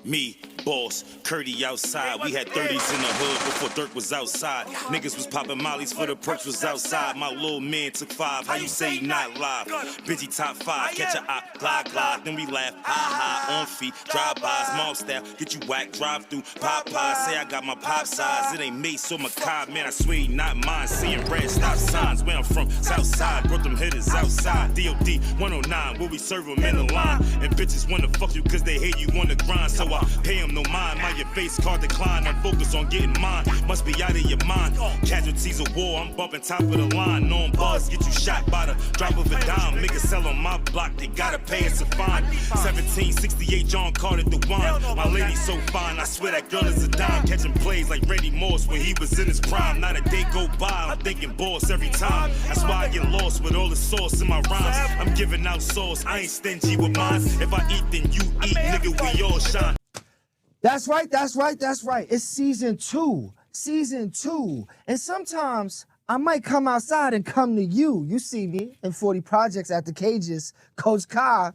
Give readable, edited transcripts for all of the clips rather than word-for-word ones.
Me, boss, Curdy outside. We had 30s in the hood before Dirk was outside. Niggas was popping mollies for the perks was outside. My little man took 5. How you say not live? Busy top 5. Catch a eye, glide. Then we laugh, ha, on feet. Drive-bys, mob style. Get you whack, drive through. Popeyes, say I got my pop size. It ain't Mace or Macabre, man. I swear he not mine. Seeing red stop signs. Where I'm from, south side. Brought them hitters outside. DOD 109, where we serve them in the line. And bitches wanna fuck you cause they hate you on the grind. So I pay them no mind. My your face card decline. I'm focused on getting mine. Must be out of your mind. Casualties of war, I'm bumping top of the line. Knowing bars get you shot by the drop of a dime. Niggas sell on my block, they gotta pay us a fine. 1768 John Carter the wine. My lady so fine, I swear that girl is a dime. Catching plays like Randy Moss when he was in his prime. Not a day go by, I'm thinking boss every time. That's why I get lost with all the sauce in my rhymes. I'm giving out sauce, I ain't stingy with mine. If I eat, then you eat, nigga, we all shine. That's right. It's season 2. And sometimes I might come outside and come to you. You see me in 40 Projects at the Cages. Coach KAA,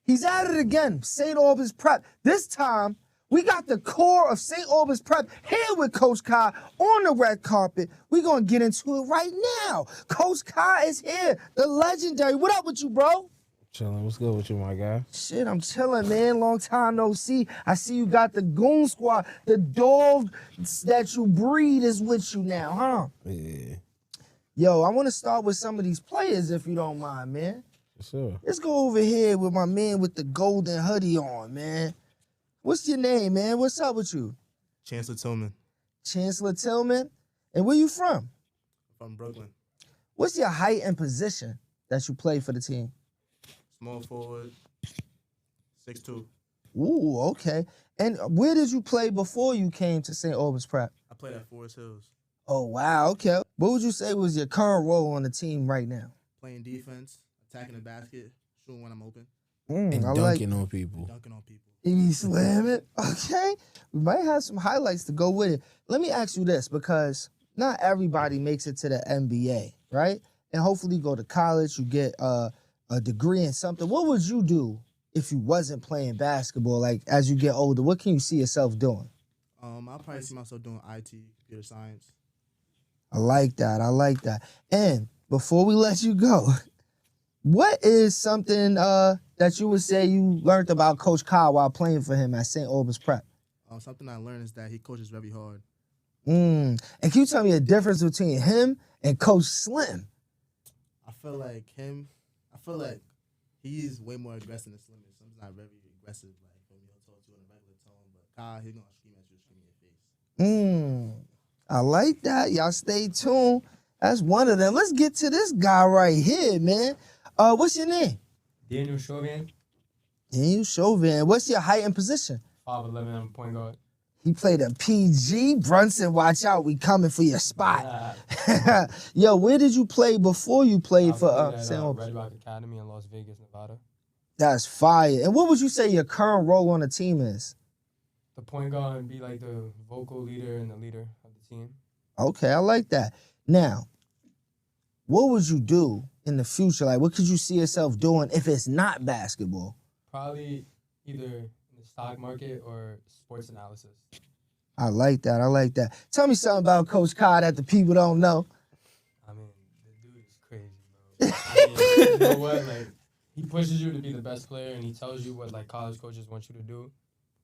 he's at it again. St. Albans Prep. This time, we got the core of St. Albans Prep here with Coach KAA on the red carpet. We're going to get into it right now. Coach KAA is here, the legendary. What up with you, bro? Chilling. What's good with you, my guy? Shit, I'm chilling, man. Long time no see. I see you got the goon squad. The dog that you breed is with you now, huh? Yeah. Yo, I want to start with some of these players, if you don't mind, man. Sure. Let's go over here with my man with the golden hoodie on, man. What's your name, man? What's up with you? Chancellor Tillman. Chancellor Tillman. And where you from? From Brooklyn. What's your height and position that you play for the team? Small forward, 6'2". Ooh, okay. And where did you play before you came to St. Albans Prep? I played at Forest Hills. Oh, wow, okay. What would you say was your current role on the team right now? Playing defense, attacking the basket, shooting when I'm open. And dunking on people. Dunking on people. You slam it? Okay. We might have some highlights to go with it. Let me ask you this, because not everybody makes it to the NBA, right? And hopefully you go to college, you get a degree in something. What would you do if you wasn't playing basketball? Like, as you get older, what can you see yourself doing? I'll probably see myself doing IT, computer science. I like that. And before we let you go, what is something that you would say you learned about Coach KAA while playing for him at St. Albans Prep? Something I learned is that he coaches very hard. And can you tell me the difference between him and Coach Slim? I feel like he's way more aggressive than Slim is. Slim's not very aggressive, like when he'll talk to you in a regular tone, but KAA, he's gonna scream at you, scream in your face. I like that. Y'all stay tuned. That's one of them. Let's get to this guy right here, man. What's your name? Daniel Chauvin. Daniel Chauvin. What's your height and position? 5'11", I'm point guard. He played a PG. Brunson, watch out. We coming for your spot. Yo, where did you play before you played for St. Albans? Red Rock Academy in Las Vegas, Nevada. That's fire. And what would you say your current role on the team is? The point guard and be like the vocal leader and the leader of the team. Okay, I like that. Now, what would you do in the future? Like, what could you see yourself doing if it's not basketball? Probably either in the stock market or sports analysis. I like that. Tell me something about Coach KAA that the people don't know. I mean, the dude is crazy, bro. I mean, you know what? Like, he pushes you to be the best player, and he tells you what, like, college coaches want you to do,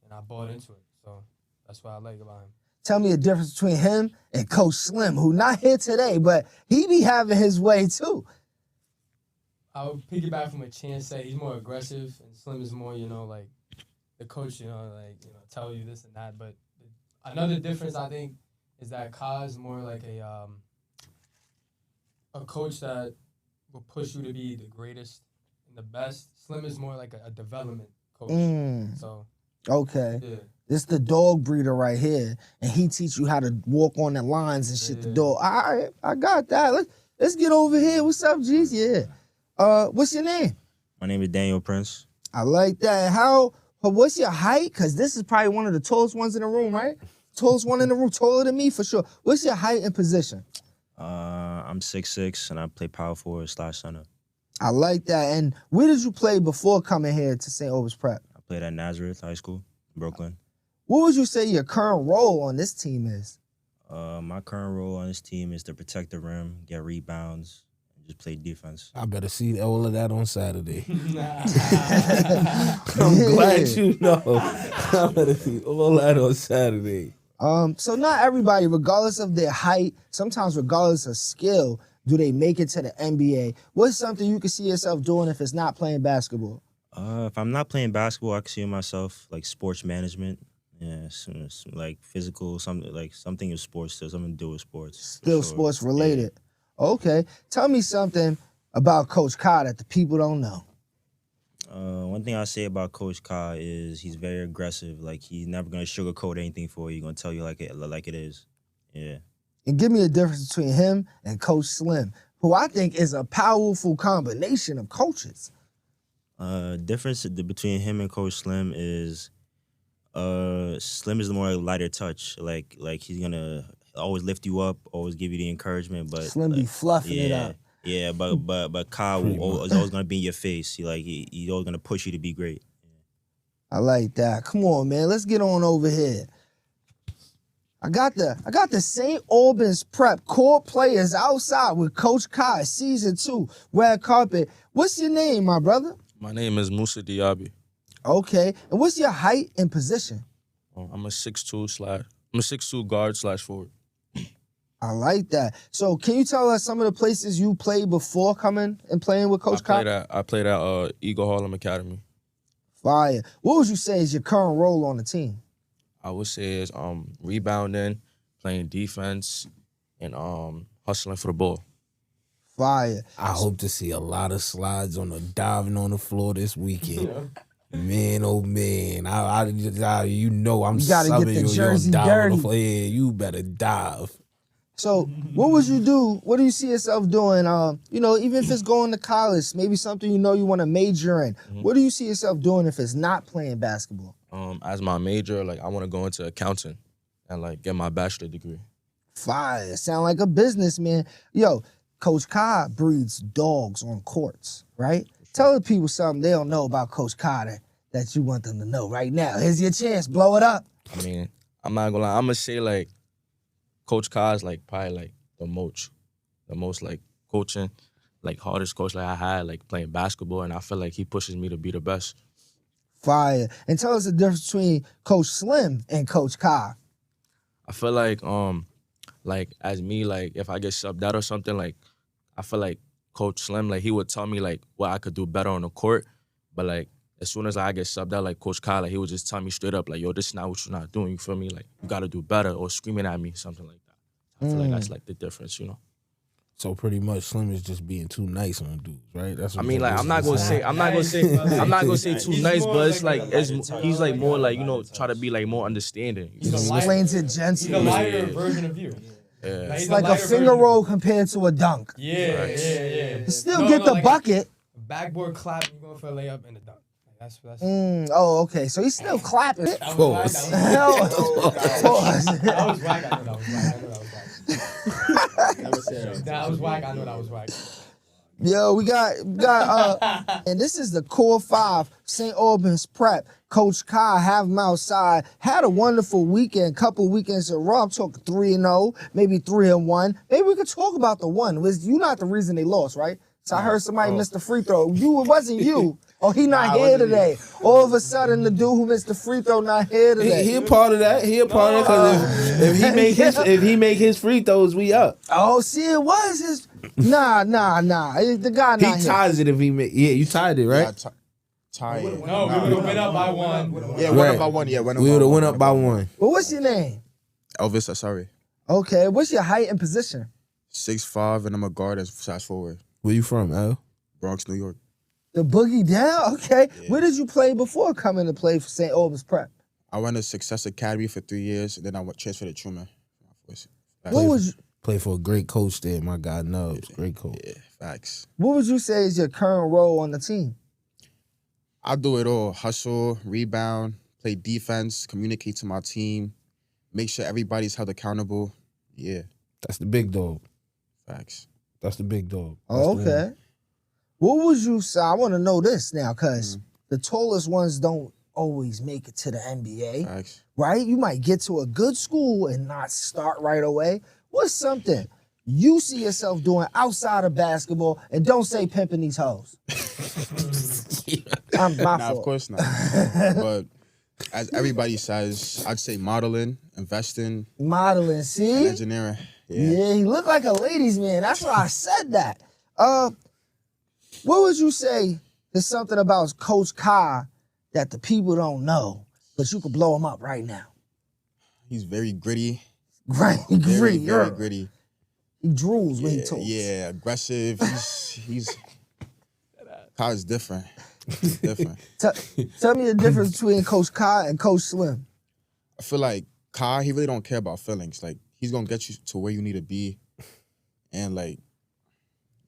and I bought into it. So that's what I like about him. Tell me the difference between him and Coach Slim, who not here today, but he be having his way, too. I would piggyback from what Chance said. He's more aggressive, and Slim is more, like, the coach, tell you this and that. But another difference, I think, is that KAA is more like a coach that will push you to be the greatest and the best. Slim is more like a development coach. So okay. Yeah. This the dog breeder right here, and he teach you how to walk on the lines and shit. The dog. All right, I got that. Let's get over here. What's up, G's? Yeah. What's your name? My name is Daniel Prince. I like that. What's your height? Because this is probably one of the tallest ones in the room, right? Tallest one in the room, taller than me for sure. What's your height and position? I'm 6'6", and I play power forward / center. I like that. And where did you play before coming here to St. Albans Prep? I played at Nazareth High School, Brooklyn. What would you say your current role on this team is? My current role on this team is to protect the rim, get rebounds, and just play defense. I better see all of that on Saturday. I'm I'm glad you know. I better see all that on Saturday. So not everybody, regardless of their height, sometimes regardless of skill, do they make it to the NBA? What's something you can see yourself doing if it's not playing basketball? If I'm not playing basketball, I can see myself like sports management. Yeah, like physical, something in sports, still something to do with sports. Still sports related. Yeah. Okay. Tell me something about Coach KAA that the people don't know. One thing I say about Coach KAA is he's very aggressive. Like, he's never gonna sugarcoat anything for you. He's gonna tell you like it is. Yeah. And give me a difference between him and Coach Slim, who I think is a powerful combination of coaches. Difference between him and Coach Slim is Slim is the more lighter touch. Like he's gonna always lift you up, always give you the encouragement. But Slim be fluffing it up. Yeah, but KAA is always gonna be in your face. He's always gonna push you to be great. I like that. Come on, man. Let's get on over here. I got the St. Albans Prep core players outside with Coach KAA, season 2, red carpet. What's your name, my brother? My name is Musa Diaby. Okay. And what's your height and position? I'm a 6'2" guard/forward. I like that. So can you tell us some of the places you played before coming and playing with Coach KAA? I played at Eagle Harlem Academy. Fire. What would you say is your current role on the team? I would say is rebounding, playing defense, and hustling for the ball. Fire. I hope to see a lot of slides on the diving on the floor this weekend. Man, oh man, I you know I'm you gotta subbing get the you. jersey Dive dirty. on the floor. Yeah, you better dive. So what would you do? What do you see yourself doing? Even if it's going to college, maybe something you want to major in. Mm-hmm. What do you see yourself doing if it's not playing basketball? As my major, I want to go into accounting and get my bachelor degree. Fire. Sound like a businessman. Yo, Coach KAA breeds dogs on courts, right? Tell the people something they don't know about Coach KAA that you want them to know right now. Here's your chance. Blow it up. I mean, I'm not gonna lie. I'm gonna say Coach KAA is probably the most coaching, hardest coach I had playing basketball, and I feel like he pushes me to be the best. Fire. And tell us the difference between Coach Slim and Coach KAA. I feel as me, if I get subbed out or something, I feel like Coach Slim, he would tell me what I could do better on the court, but as soon as I get subbed out, Coach KAA, he would just tell me straight up, yo, this is not what you're not doing, you feel me? You gotta do better, or screaming at me, something like that. I feel like that's the difference, So pretty much Slim is just being too nice on dudes, right? That's what I'm not gonna say too nice, but he's more try to be more understanding. Explains it gently. He's a lighter version of you. Yeah. It's like a finger roll compared to a dunk. Yeah. You still get the bucket. Backboard clap, you're going for a layup and a dunk. That's Oh, okay. So he's still clapping. That was whack. I know that was whack. Yo, we got and this is the core 5, St. Albans Prep. Coach KAA, have him outside. Had a wonderful weekend, couple weekends in a row. I'm talking 3-0, maybe 3-1. Maybe we could talk about the one. You not the reason they lost, right? So I heard somebody missed the free throw. It wasn't you. Oh, he not here today. All of a sudden, the dude who missed the free throw not here today. He a part of that. Because if he make his free throws, we up. Oh, see, it was his. Nah. The guy not here. He ties it if he make. Yeah, you tied it, right? Tie it. No, we would have went up by 1. Yeah, went up by 1. Yeah, we would have went up by 1. Well, what's your name? Elvis Asarae. Okay, what's your height and position? 6'5", and I'm a guard /forward. Where you from, Al? Bronx, New York. The boogie down? Okay. Yeah. Where did you play before coming to play for St. Albans Prep? I went to Success Academy for 3 years, and then I went transferred to Truman. Play for a great coach there, my guy knows. Great coach. Yeah, facts. What would you say is your current role on the team? I do it all. Hustle, rebound, play defense, communicate to my team, make sure everybody's held accountable. Yeah. That's the big dog. Facts. That's the big dog. Oh, okay. What would you say? I want to know this now, because the tallest ones don't always make it to the NBA, Facts. right? You might get to a good school and not start right away. What's something you see yourself doing outside of basketball? And don't say pimping these hoes. My Nah, fault. of course not. But as everybody says, I'd say modeling, investing, Modeling, see? and engineering. Yeah, he looked like a ladies' man. That's why I said that. What would you say is something about Coach KAA that the people don't know, but you could blow him up right now? He's very gritty. Right, Very, gritty. very gritty. He drools when he talks. Yeah, aggressive. He's KAA's different. He's different. Tell me the difference between Coach KAA and Coach Slim. I feel like KAA, he really don't care about feelings. Like, he's gonna get you to where you need to be. And like,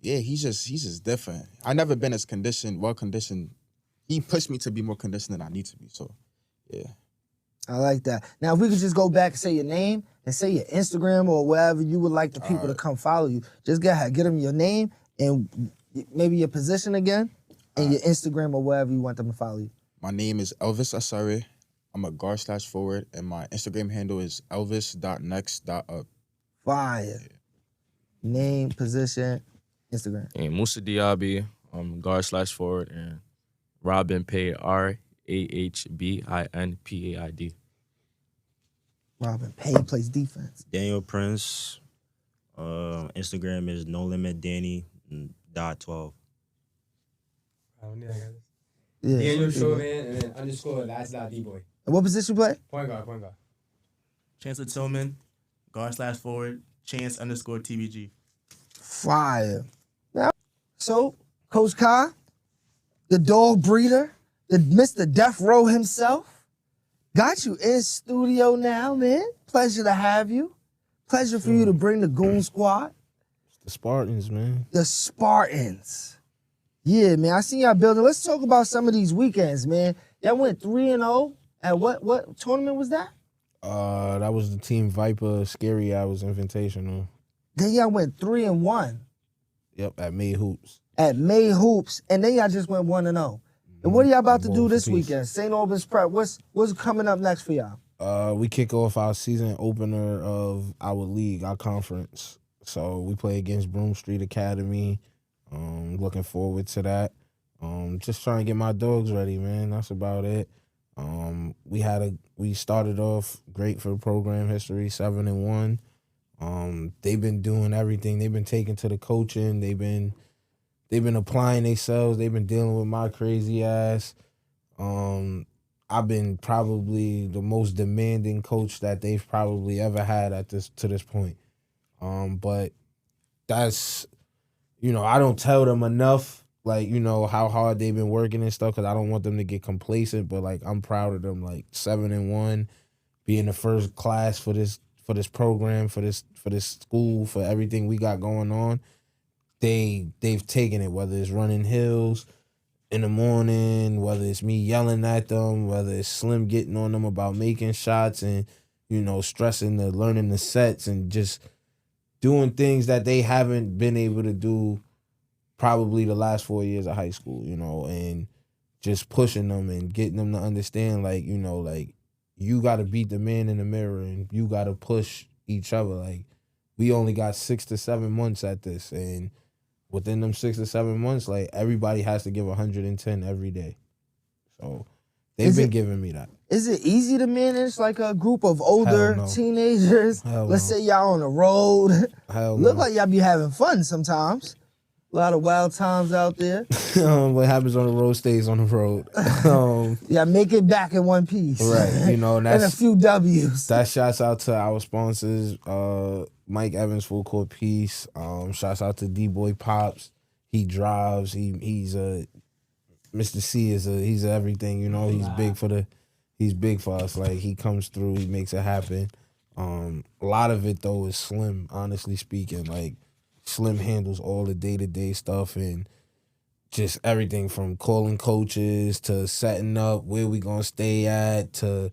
yeah, he's just different. I never been as well conditioned. He pushed me to be more conditioned than I need to be. So, yeah. I like that. Now, if we could just go back and say your name and say your Instagram or wherever you would like the people to come follow you. Just go ahead, get them your name and maybe your position again and your Instagram or wherever you want them to follow you. My name is Elvis Asarae. I'm a guard/forward, and my Instagram handle is elvis.next.up. Fire. Name, position, Instagram. And Musa Diaby, guard/forward, and Robin Pay, RAHBINPAID. Robin Payne plays defense. Daniel Prince. Instagram is NoLimitDanny.12. I don't need, I got this. Yeah. Daniel Chauvin and then underscore that's not D-boy. And what position you play? Point guard. Chancellor Tillman, guard/forward, Chance_TBG. Fire. Now, so, Coach KAA, the dog breeder, the Mr. Death Row himself, got you in studio now, man. Pleasure to have you. Pleasure for you to bring the Goon Squad. The Spartans, man. The Spartans. Yeah, man, I seen y'all building. Let's talk about some of these weekends, man. Y'all went 3-0 at what tournament was that? That was the Team Viper Scary Hours Invitational. Then y'all went 3-1 Yep, at May Hoops. at May Hoops, and then y'all just went 1-0. And what are y'all about to do this weekend? St. Albans Prep. What's coming up next for y'all? We kick off our season opener of our league, our conference. So we play against Broome Street Academy. Looking forward to that. Just trying to get my dogs ready, man. That's about it. We started off great for program history, 7-1. They've been doing everything. They've been taking to the coaching. They've been applying themselves. They've been dealing with my crazy ass. I've been probably the most demanding coach that they've probably ever had to this point. But that's, I don't tell them enough, how hard they've been working and stuff, because I don't want them to get complacent. But I'm proud of them, 7-1, being the first class for this program, for this school, for everything we got going on. They've taken it, whether it's running hills in the morning, whether it's me yelling at them, whether it's Slim getting on them about making shots and, stressing learning the sets and just doing things that they haven't been able to do probably the last 4 years of high school, and just pushing them and getting them to understand, you got to beat the man in the mirror and you got to push each other. We only got 6 to 7 months at this, and within them 6 to 7 months, everybody has to give 110 every day. So they've been giving me that. Is it easy to manage a group of older Hell no. teenagers? Hell Let's no. say y'all on the road. Hell Look no. like y'all be having fun sometimes. A lot of wild times out there. What happens on the road stays on the road. Yeah, make it back in one piece. Right, and and a that's few W's. that. Shouts out to our sponsors, Mike Evans, Full Court Peace. Shouts out to D-Boy Pops. He drives. He's a Mr. C he's everything. He's big for us. He comes through. He makes it happen. A lot of it though is Slim. Honestly speaking, Slim handles all the day-to-day stuff and just everything from calling coaches to setting up where we gonna stay at to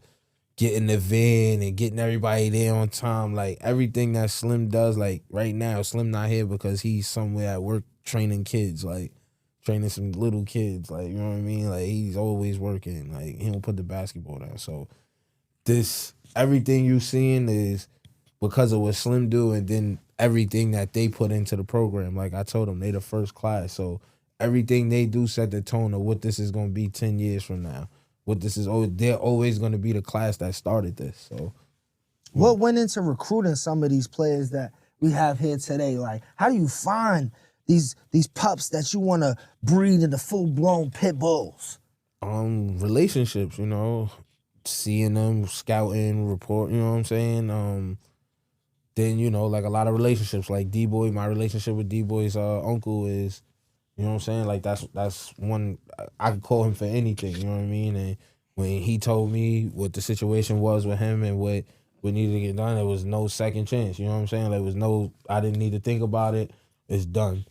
getting the van and getting everybody there on time. Everything that Slim does, right now, Slim not here because he's somewhere at work training kids, training some little kids. Like, you know what I mean? Like, he's always working. Like, he don't put the basketball down. So everything you seeing is because of what Slim do, and then everything that they put into the program. Like I told them, they the first class. So everything they do set the tone of what this is going to be 10 years from now. What this is, they're always going to be the class that started this. So, what went into recruiting some of these players that we have here today? Like, how do you find these pups that you want to breed into full-blown pit bulls? Relationships, you know, seeing them, scouting, report, you know what I'm saying? Then, you know, like a lot of relationships, like D-Boy, my relationship with D-Boy's uncle is, you know what I'm saying? Like, that's one, I could call him for anything, you know what I mean? And when he told me what the situation was with him and what needed to get done, there was no second chance, you know what I'm saying? There was no, I didn't need to think about it. It's done.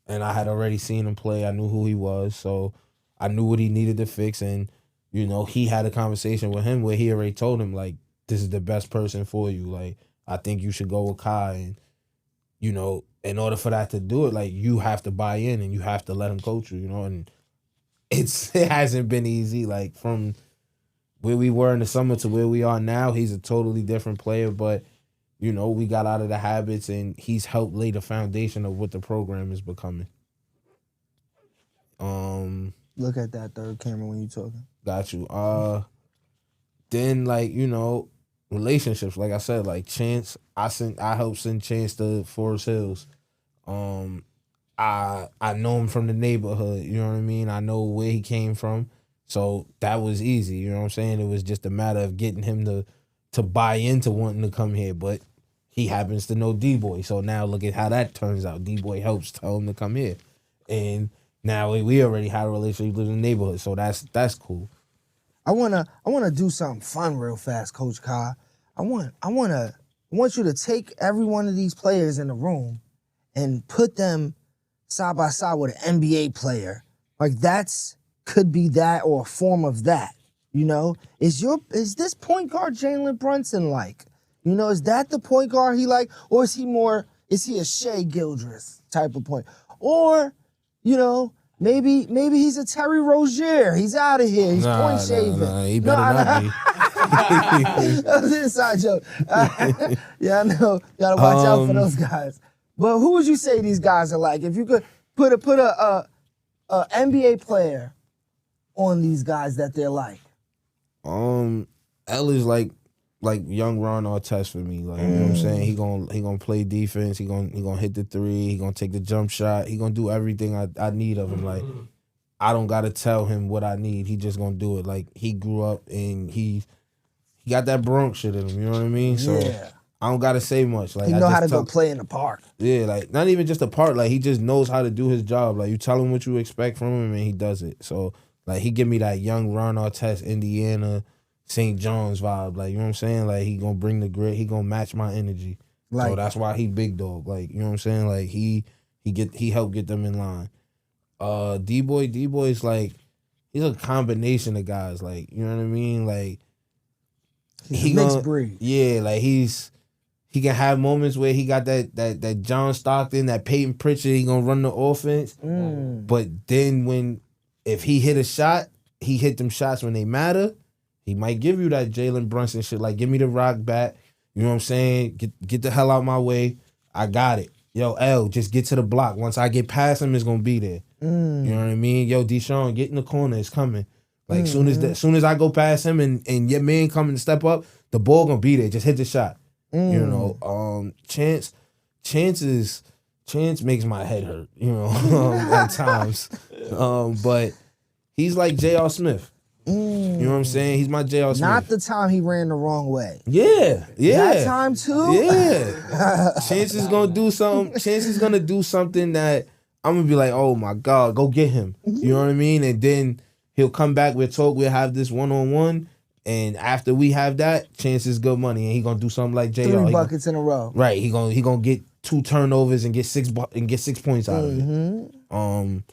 And I had already seen him play. I knew who he was, so I knew what he needed to fix. And, you know, he had a conversation with him where he already told him, like, this is the best person for you. Like, I think you should go with Kai. And, you know, in order for that to do it, like, you have to buy in and you have to let him coach you, you know? And it hasn't been easy. Like, from where we were in the summer to where we are now, he's a totally different player. But, you know, we got out of the habits and he's helped lay the foundation of what the program is becoming. Look at that third camera when you talking. Got you. Then, like, you know, relationships, like I said, like Chance, I helped send Chance to Forest Hills. I know him from the neighborhood, you know what I mean? I know where he came from. So that was easy, you know what I'm saying? It was just a matter of getting him to buy into wanting to come here. But he happens to know D-Boy. So now look at how that turns out. D-Boy helps tell him to come here. And now we already had a relationship with the neighborhood. So that's cool. I wanna do something fun real fast, Coach Kai. I want you to take every one of these players in the room and put them side by side with an NBA player. Like, could be that or a form of that. You know? Is this point guard Jalen Brunson like? You know, is that the point guard he like? Or is he a Shea Gildress type of point? Or, you know, maybe he's a Terry Rozier. He's out of here. He's point shaving. Nah, he better not be. That was an inside joke. Yeah, I know. You gotta watch out for those guys. But who would you say these guys are like? If you could put a NBA player on these guys that they're like. L is like young Ron Artest for me. Like, you know what I'm saying? He gonna play defense. He gonna hit the three. He gonna take the jump shot. He gonna do everything I need of him. Like, I don't gotta tell him what I need. He just gonna do it. Like, he grew up and he got that Bronx shit in him. You know what I mean? So yeah. I don't gotta say much. Like, he know how to go play in the park. Yeah, like, not even just a park. Like, he just knows how to do his job. Like, you tell him what you expect from him and he does it. So, like, he give me that young Ron Artest, Indiana, St. John's vibe. Like, you know what I'm saying? Like, he gonna bring the grit. He gonna match my energy. Like, so that's why he big dog. Like, you know what I'm saying? Like, he helped get them in line. D-Boy's like, he's a combination of guys. Like, you know what I mean? Like, he's a mixed breed. Yeah, like, he can have moments where he got that John Stockton, that Peyton Pritchard, he gonna run the offense. But then if he hit a shot, he hit them shots when they matter. He might give you that Jalen Brunson shit, like, give me the rock back. You know what I'm saying? Get the hell out my way. I got it. Yo, L, just get to the block. Once I get past him, it's gonna be there. You know what I mean? Yo, Deshaun, get in the corner. It's coming. Like, soon as I go past him and your man coming to step up, the ball gonna be there. Just hit the shot. You know, Chance makes my head hurt, you know, at times. But he's like J.R. Smith. You know what I'm saying? He's my J.R. Smith. Not the time he ran the wrong way. Yeah. That time too? Yeah. Chance is gonna do something. Chance is gonna do something that I'm gonna be like, oh my God, go get him. You know what I mean? And then he'll come back, we'll talk, we'll have this one-on-one. And after we have that, Chance is good money, and he gonna do something like J.R. 3 buckets in a row. Right. He gonna get 2 turnovers and get 6 points out of it.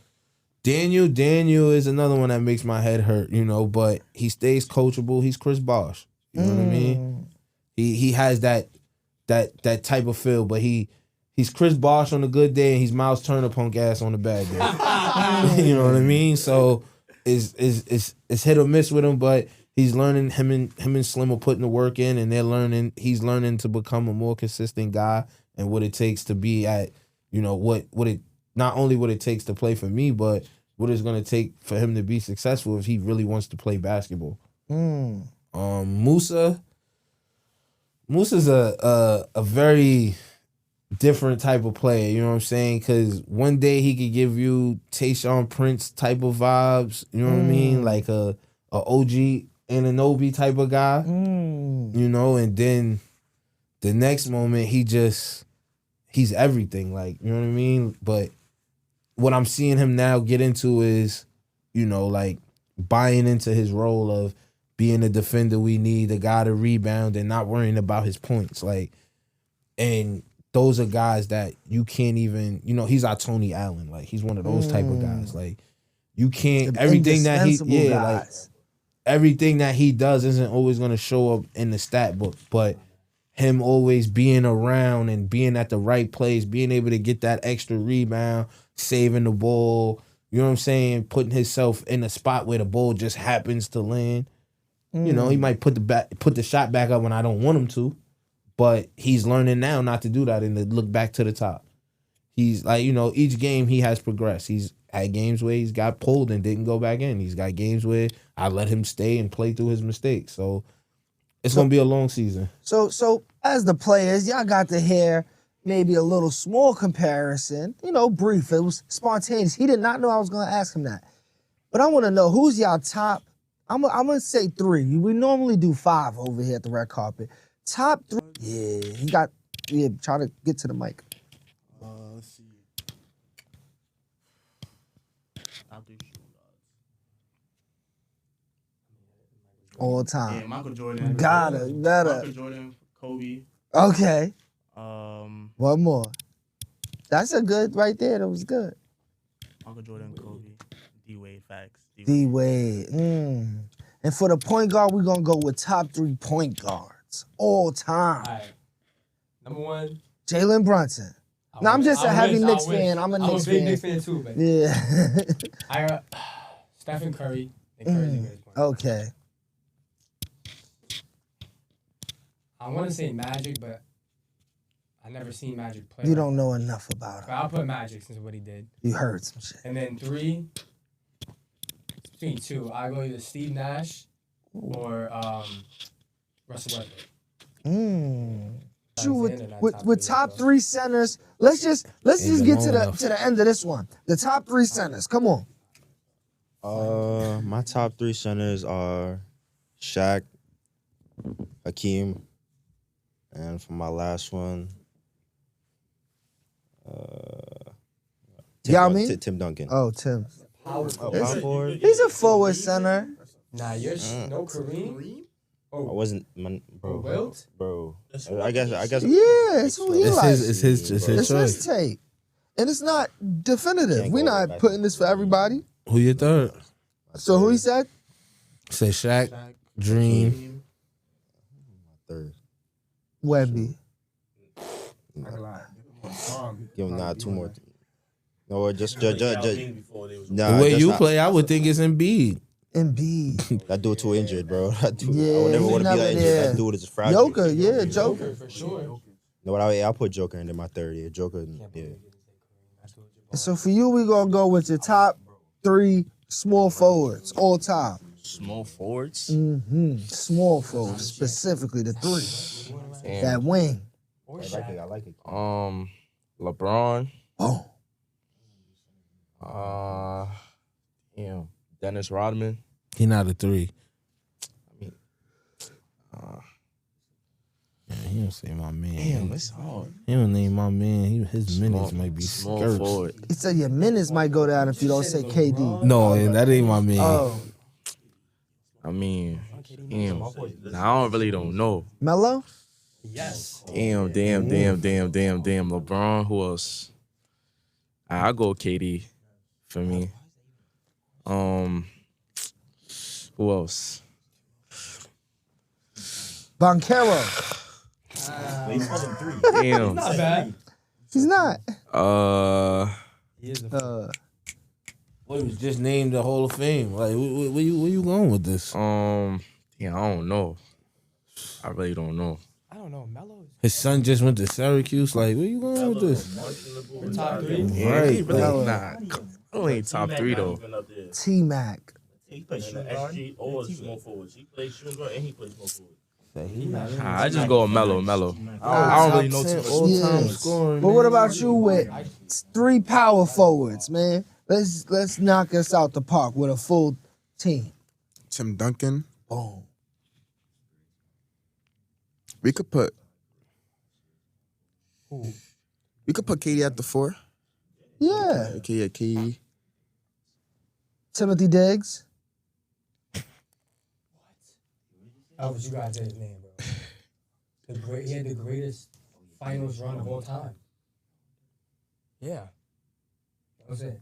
Daniel is another one that makes my head hurt, you know, but he stays coachable. He's Chris Bosh. You know what I mean? He has that type of feel, but he's Chris Bosh on a good day and he's Miles Turner punk ass on a bad day. You know what I mean? So it's hit or miss with him, but he's learning. Him and Slim are putting the work in, and they're learning. He's learning to become a more consistent guy and what it takes to be at, what it not only what it takes to play for me, but what it's gonna take for him to be successful if he really wants to play basketball. Musa's a very different type of player, you know what I'm saying? Because one day he could give you Tayshaun Prince type of vibes, you know what I mean? Like a OG Anunoby type of guy, and then the next moment he's everything, like, you know what I mean? But what I'm seeing him now get into is, like buying into his role of being the defender we need, the guy to rebound and not worrying about his points. Like, and those are guys that you can't even, he's our Tony Allen. Like, he's one of those type of guys. Like, you can't, everything that he does isn't always going to show up in the stat book, but him always being around and being at the right place, being able to get that extra rebound, saving the ball, you know what I'm saying? Putting himself in a spot where the ball just happens to land. He might put the shot back up when I don't want him to, but he's learning now not to do that and to look back to the top. He's like, each game he has progressed. He's had games where he's got pulled and didn't go back in. He's got games where I let him stay and play through his mistakes. So it's going to be a long season. So as the players, y'all got to hear maybe a little small comparison, brief. It was spontaneous. He did not know I was going to ask him that. But I want to know, who's y'all top? I'm going to say 3. We normally do 5 over here at the red carpet. Top 3. Yeah, try to get to the mic. Let's see. Top 3 shooting guards. All time. Yeah, Michael Jordan. Better. Michael Jordan, Kobe. Okay. One more. That's a good right there. That was good. Michael Jordan, Kobe, D-Wade, facts. D-Wade. And for the point guard, we're going to go with top 3 point guards all time. All right. Number 1. Jalen Brunson. No, I'm just a heavy Knicks fan. I'm a Knicks fan. I'm a big Knicks fan too, man. Yeah. Stephen Curry. Curry's a great point. Okay. I want to say Magic, but I never seen Magic play. You don't know enough about him. But I'll put Magic since what he did. You heard some shit. And then 3, between 2, I go either Steve Nash or Russell Westbrook. With top 3 centers, let's just get to the end of this one. The top 3 centers. Come on. My top 3 centers are Shaq, Hakeem, and for my last one, Tim Duncan. Oh, Tim. Power forward. He's a forward center. Nah, you're no Kareem. I wasn't, bro. Wilt? Bro. I guess. Yeah, it's who he likes. It's his choice. It's his take. And it's not definitive. We're not putting this for everybody. Who your third? So who he said? Say Shaq, Dream. Third. Wemby. Give him 2 more. No, just nah, the way you play, I would think it's Embiid. Embiid. That dude too injured, bro. I would Yeah, never want to be that injured. there. That dude is fragile. Joker. For sure. No, I'll put Joker in my third. Yeah, Joker. Yeah. So for you, we're going to go with your top 3 small forwards all time. Small forwards? Mm-hmm. Small forwards, specifically the 3. Damn. That wing. I like it. LeBron. Oh. Dennis Rodman. He not a 3. He don't say my man. Damn, that's hard. He don't name my man. His minutes might be small skirts. forward. He said your minutes might go down if you don't say KD. No, that ain't my man. Oh. I mean, damn. I don't know. Melo? Yes. Damn. LeBron, who else? I'll go KD for me. Who else? Banchero. Damn. Not bad. He's not. He is Boy was just named the Hall of Fame. Like, where you going with this? Yeah, I don't know. I really don't know. I don't know. Melo. His son just went to Syracuse. Like, where you going with this? Top 3. Yeah, Right, he really like- nah. Melo ain't top 3 though. T-Mac. He plays shooting guard or small forwards. He plays shooting guard and he plays small forwards. Nah, I just go with Melo. I don't really know too much. All-time Yeah. scoring. But man. what about you with 3 power forwards, man? Let's knock us out the park with a full team. Tim Duncan. Boom. We could put KD at the 4. Yeah. Okay, KD. Timothy Diggs. Elvis, you guys said his name, bro. He had the greatest finals run of all time. Yeah. That's it.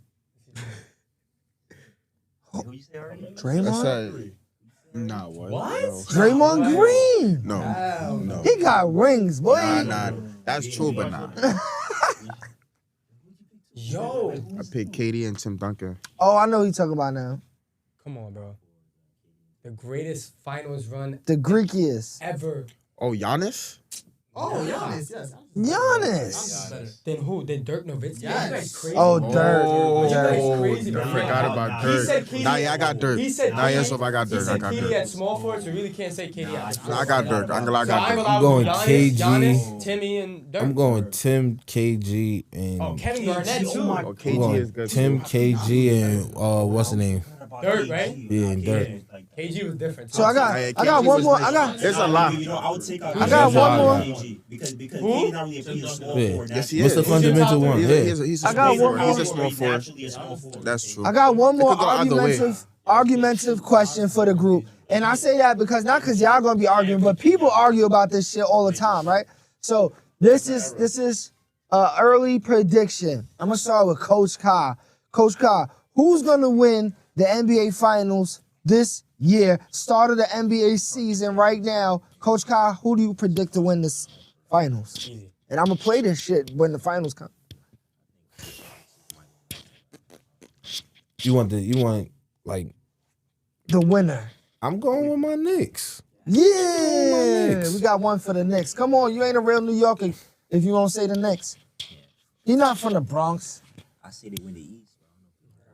Who you say already? Draymond. Nah, what? What? Draymond Green. No. He got rings, boy. Nah. That's true, but nah. Yo. I picked KD and Tim Duncan. Oh, I know who you talking about now. Come on, bro. The greatest finals run The Greekiest. ever. Oh, Giannis? Oh, Giannis, yes. Giannis. Then who? Then Dirk Nowitzki? Yes. You guys crazy. Oh, bro. Dirk. You guys Oh, crazy, I bro. forgot about He Dirk. said KD. Nah, yeah, I got Dirk. He said Nah, yes, I got He Dirk. I said got KD Dirk. at small forward, so you really can't say KD at the Nah, I got Dirk. I'm glad I So I'm got Dirk. allowed going Giannis, KG. Giannis, Timmy, and Dirk. I'm going Tim, KG, and Oh, Kevin Garnett too. Oh, I'm KG going is good. Tim, KG, and what's the name? Dirk, right? Yeah, and Dirk. KG was different. Too. So I got one more. I got lot. You know, I would take out. I got one more. KG because KD not really a player small Yeah. forward. Yes, he What's is. the fundamental top one? three? Yeah. He's a I got small one forward. He's more. a small forward. Naturally a small forward. That's true. I got one more It could go either way. argumentative question for the group. And I say that because not because y'all gonna be arguing, but people argue about this shit all the time, right? So this is early prediction. I'm gonna start with Coach KAA. Coach KAA, who's gonna win the NBA Finals this year? Start of the NBA season right now. Coach KAA, who do you predict to win this finals? And I'm gonna play this shit when the finals come. You want like The winner. I'm going with my Knicks. Yeah, Knicks. we got one for the Knicks. Come on, you ain't a real New Yorker if you won't say the Knicks. You're not from the Bronx. I say they win the East.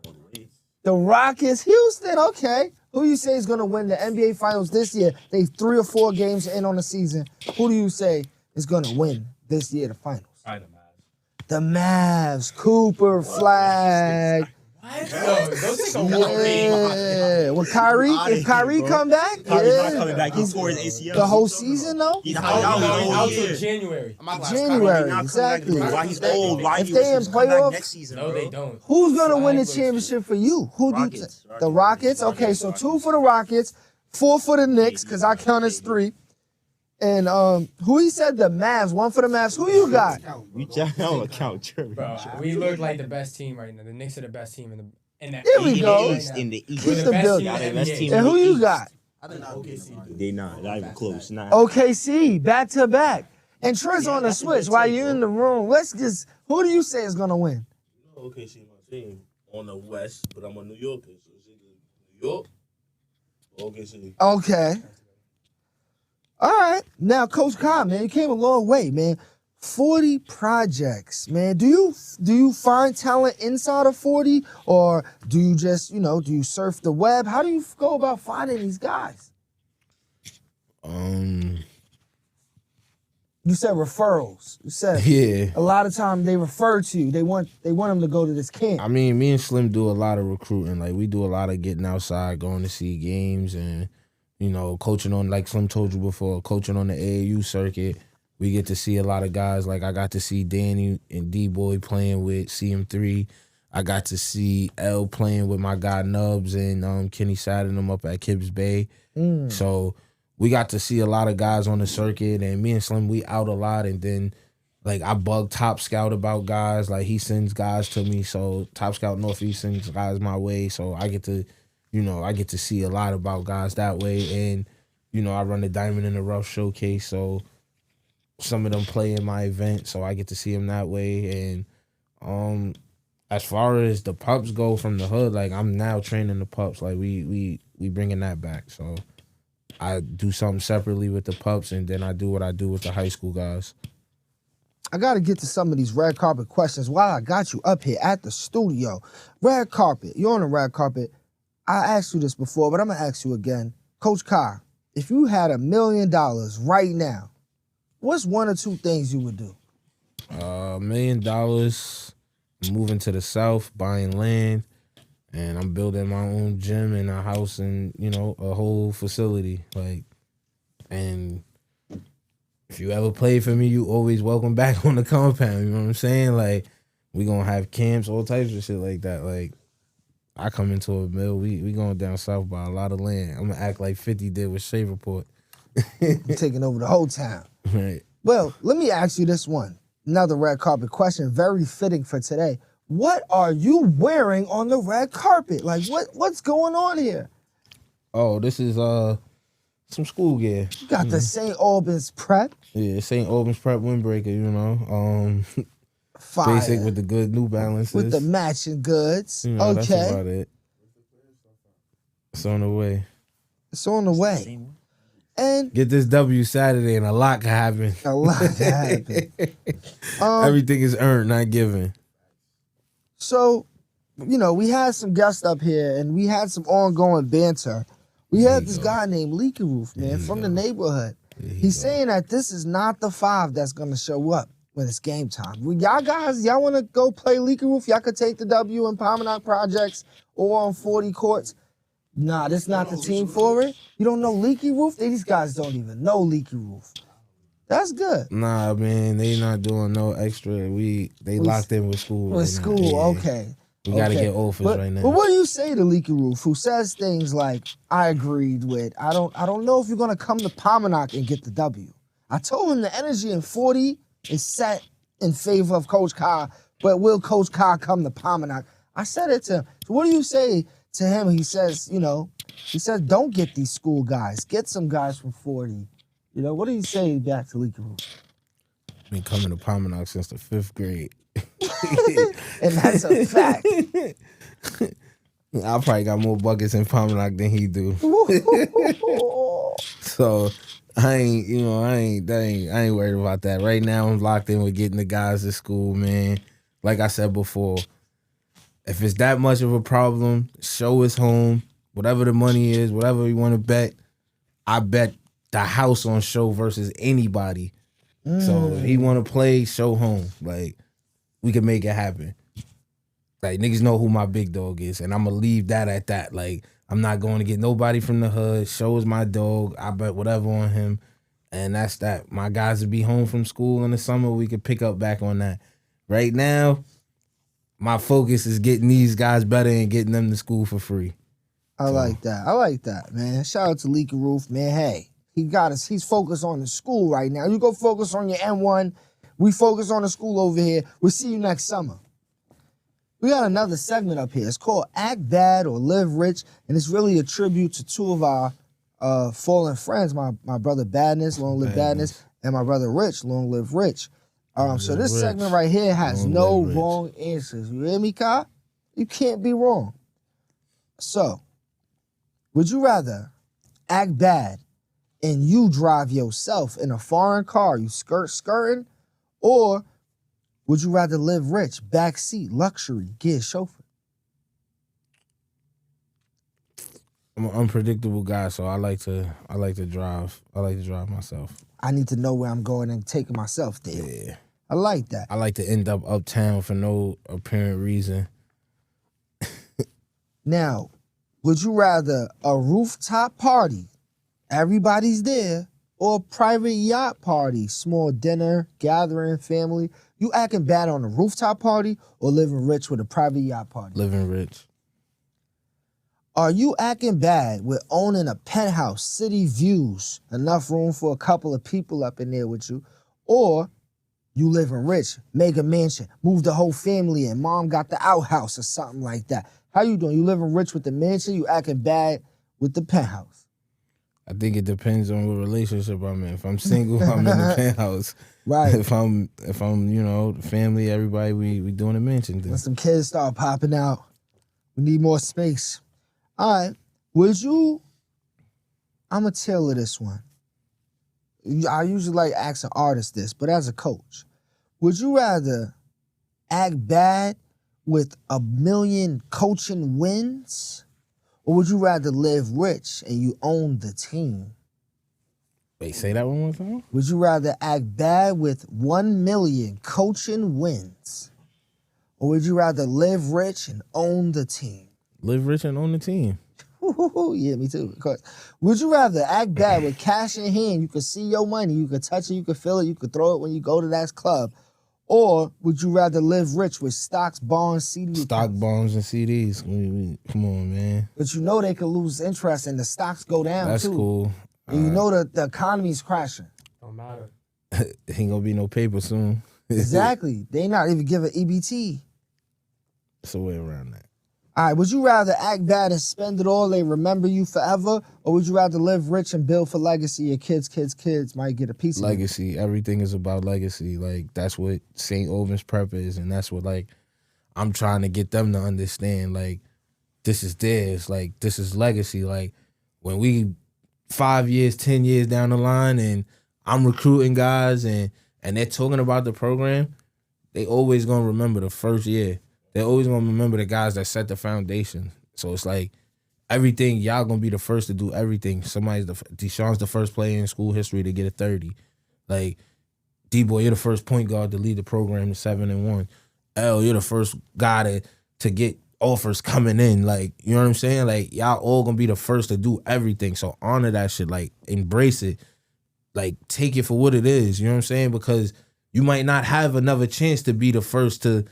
All the way. The Rockets, Houston, okay. Who you say is gonna win the NBA Finals this year? They 3 or 4 games in on the season. Who do you say is gonna win this year the finals? The Mavs, Cooper, Flag. Yeah, with Kyrie, if Kyrie come back, Kyrie's not yeah. coming back. He scored his ACL. The whole season though? He's out till January. January, exactly. Why he's old? Why If he they in was come back playoffs- next season? No, bro. they don't. Who's gonna win the Flag championship for you? Who do you Rockets. think? The Rockets? Okay, so 2 for the Rockets, 4 for the Knicks, because I count as 3. And who he said the Mavs? 1 for the Mavs. Who you got? You don't count Jerry. Bro, we look like the best team right now. The Knicks are the best team in the Here we go. In the East. We're Keep the the best building. team in the Best NBA. team. And who you got? They not even close. Not. OKC, back to back. And Trent's on the switch while you're in the room. Let's just, who do you say is gonna win? Okay, see my team on the West, but I'm a New Yorker. So it's either New York or OKC. Okay. All right. Now, Coach KAA, man, you came a long way, man. 40 projects, man. Do you find talent inside of 40, or do you just, do you surf the web? How do you go about finding these guys? You said referrals. You said Yeah. a lot of time they refer to you. They want them to go to this camp. I mean, me and Slim do a lot of recruiting. Like, we do a lot of getting outside, going to see games, and, coaching on, like Slim told you before, coaching on the AAU circuit. We get to see a lot of guys. Like, I got to see Danny and D-Boy playing with CM3. I got to see L playing with my guy Nubs and Kenny Sadd and them up at Kibbs Bay. So we got to see a lot of guys on the circuit, and me and Slim, we out a lot. And then, like, I bug Top Scout about guys. Like, he sends guys to me, so Top Scout Northeast sends guys my way. So I get to, I get to see a lot about guys that way. And, I run the Diamond in the Rough showcase, so some of them play in my event, so I get to see them that way. And as far as the pups go from the hood, like I'm now training the pups. Like we bringing that back. So I do something separately with the pups, and then I do what I do with the high school guys. I got to get to some of these red carpet questions while I got you up here at the studio. Red carpet. You're on the red carpet. I asked you this before, but I'm going to ask you again. Coach KAA, if you had $1 million right now, what's one or two things you would do? $1 million, moving to the South, buying land, and I'm building my own gym and a house and, you know, a whole facility. Like, and if you ever play for me, you always welcome back on the compound. You know what I'm saying? Like, we gonna have camps, all types of shit like that. Like, I come into a mill, we going down south by a lot of land. I'm gonna act like 50 did with Shreveport. You're taking over the whole town. Right. Well, let me ask you this one. Another red carpet question, very fitting for today. What are you wearing on the red carpet? Like, what's going on here? Oh, this is some school gear. You got the St. Albans Prep. Yeah, St. Albans Prep windbreaker, you know. Fire. Basic with the good New Balances. With the matching goods. You know, okay. That's about it. It's on the way. It's on the way. And get this W Saturday and a lot can happen. A lot can happen. Everything is earned, not given. So, you know, we had some guests up here and we had some ongoing banter. We had this guy named Leaky Roof, man, from the neighborhood. He's saying that this is not the 5 that's going to show up when it's game time. Y'all guys, y'all want to go play Leaky Roof? Y'all could take the W in Palmanac Projects or on 40 courts. Nah, this not the team for it. You don't know Leaky Roof? These guys don't even know Leaky Roof. That's good. Nah, man, they not doing no extra. They locked in with school. With school, yeah. Okay. We got to get offers right now. But what do you say to Leaky Roof, who says things like, I agreed with, I don't know if you're going to come to Palmanac and get the W. I told him the energy in 40 is set in favor of Coach KAA, but will Coach KAA come to Palmanac? I said it to him. So what do you say to him? He says, don't get these school guys. Get some guys from 40. You know, what do you say back to Leaky Roof? Been coming to Palmanac since the 5th grade. And that's a fact. I probably got more buckets in Palmanac than he do. So I ain't worried about that. Right now I'm locked in with getting the guys to school, man. Like I said before, if it's that much of a problem, show us home. Whatever the money is, whatever you want to bet, I bet the house on show versus anybody. So if he want to play, show home. Like, we can make it happen. Like, niggas know who my big dog is, and I'm going to leave that at that. Like, I'm not going to get nobody from the hood. Show is my dog. I bet whatever on him, and that's that. My guys will be home from school in the summer. We can pick up back on that. Right now, my focus is getting these guys better and getting them to school for free. I like that, man. Shout out to Leaky Roof, man. Hey, he got us. He's focused on the school right now. You go focus on your M1. We focus on the school over here. We'll see you next summer. We got another segment up here. It's called Act Bad or Live Rich, and it's really a tribute to 2 of our fallen friends, my brother Badness, Long Live Badness, and my brother Rich, Long Live Rich. So this segment right here has no wrong answers. You hear me, KAA? You can't be wrong. So, would you rather act bad and you drive yourself in a foreign car, you skirting, or would you rather live rich, backseat, luxury, gear chauffeur? I'm an unpredictable guy, so I like to drive. I like to drive myself. I need to know where I'm going and taking myself there. Yeah. I like that. I like to end up uptown for no apparent reason. Now, would you rather a rooftop party, everybody's there, or a private yacht party, small dinner, gathering, family? You acting bad on a rooftop party or living rich with a private yacht party? Living rich. Are you acting bad with owning a penthouse, city views, enough room for a couple of people up in there with you? Or you living rich, mega mansion, move the whole family in, mom got the outhouse or something like that? How you doing? You living rich with the mansion, you acting bad with the penthouse? I think it depends on what relationship I'm in. If I'm single, I'm in the penthouse. Right. If I'm, family, everybody, we doing a mansion thing. When some kids start popping out, we need more space. All right. Would you, I'm going to tailor this one. I usually like asking artists this, but as a coach, would you rather act bad with 1 million coaching wins, or would you rather live rich and you own the team? Wait, say that one more time? Would you rather act bad with 1 million coaching wins, or would you rather live rich and own the team? Live rich and own the team. Yeah, me too. Of course. Would you rather act bad with cash in hand? You could see your money, you could touch it, you could feel it, you could throw it when you go to that club. Or would you rather live rich with stocks, bonds, CDs? Stock, bonds, and CDs. Come on, man. But you know they could lose interest and the stocks go down That's too. cool. And you know the economy's crashing. Don't matter. Ain't gonna be no paper soon. Exactly. They not even giving EBT. It's a way around that. All right, would you rather act bad and spend it all, they remember you forever, or would you rather live rich and build for legacy? Your kids might get a piece of it. Legacy. Everything is about legacy. Like, that's what St. Albans Prep is, and that's what, like, I'm trying to get them to understand. Like, this is theirs. Like, this is legacy. Like, when we 5 years, 10 years down the line, and I'm recruiting guys, and they're talking about the program, they always gonna remember the first year. They're always gonna remember the guys that set the foundation. So it's like everything, y'all gonna be the first to do everything. Deshaun's the first player in school history to get a 30. Like, D-Boy, you're the first point guard to lead the program to 7-1. L, you're the first guy to get offers coming in. Like, you know what I'm saying? Like, y'all all gonna be the first to do everything. So honor that shit. Like, embrace it. Like, take it for what it is. You know what I'm saying? Because you might not have another chance to be the first to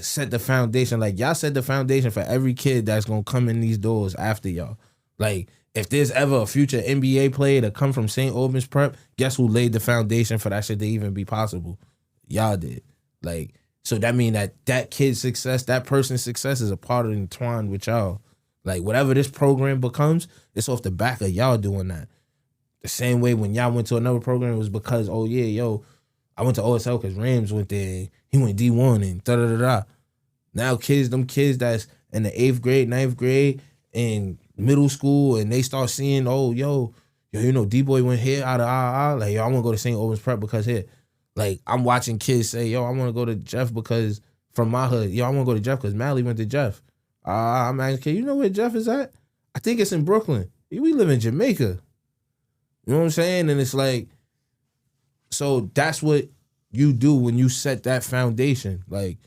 set the foundation. Like, y'all set the foundation for every kid that's gonna come in these doors after y'all. Like, if there's ever a future NBA player to come from St. Albans Prep, guess who laid the foundation for that shit to even be possible? Y'all did. Like, so that mean that kid's success, that person's success is a part of entwined with y'all. Like, whatever this program becomes, it's off the back of y'all doing that. The same way when y'all went to another program, it was because, oh yeah, yo, I went to OSL because Rams went there. He went D1 and da-da-da-da. Now them kids that's in the 8th grade, 9th grade, and middle school, and they start seeing, oh, yo, you know, D-Boy went here out of like, yo, I want to go to St. Albans Prep because here. Like, I'm watching kids say, yo, I want to go to Jeff because, from my hood, yo, I want to go to Jeff because Mally went to Jeff. I'm asking, kid, you know where Jeff is at? I think it's in Brooklyn. We live in Jamaica. You know what I'm saying? And it's like, so that's what you do when you set that foundation. Like,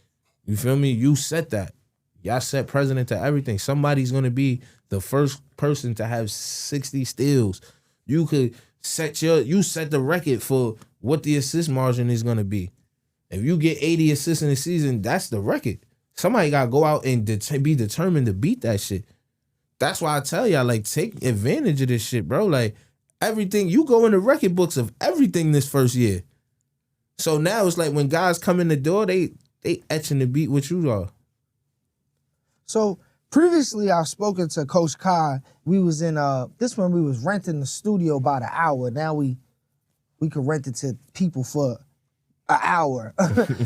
you feel me? You set that. Y'all set precedent to everything. Somebody's going to be the first person to have 60 steals. You could set the record for what the assist margin is going to be. If you get 80 assists in a season, that's the record. Somebody got to go out and be determined to beat that shit. That's why I tell y'all, like, take advantage of this shit, bro. Like, everything, you go in the record books of everything this first year. So now it's like when guys come in the door, they etching the beat what you are. So previously I've spoken to Coach KAA. We was in this one we was renting the studio by the hour. Now we could rent it to people for an hour.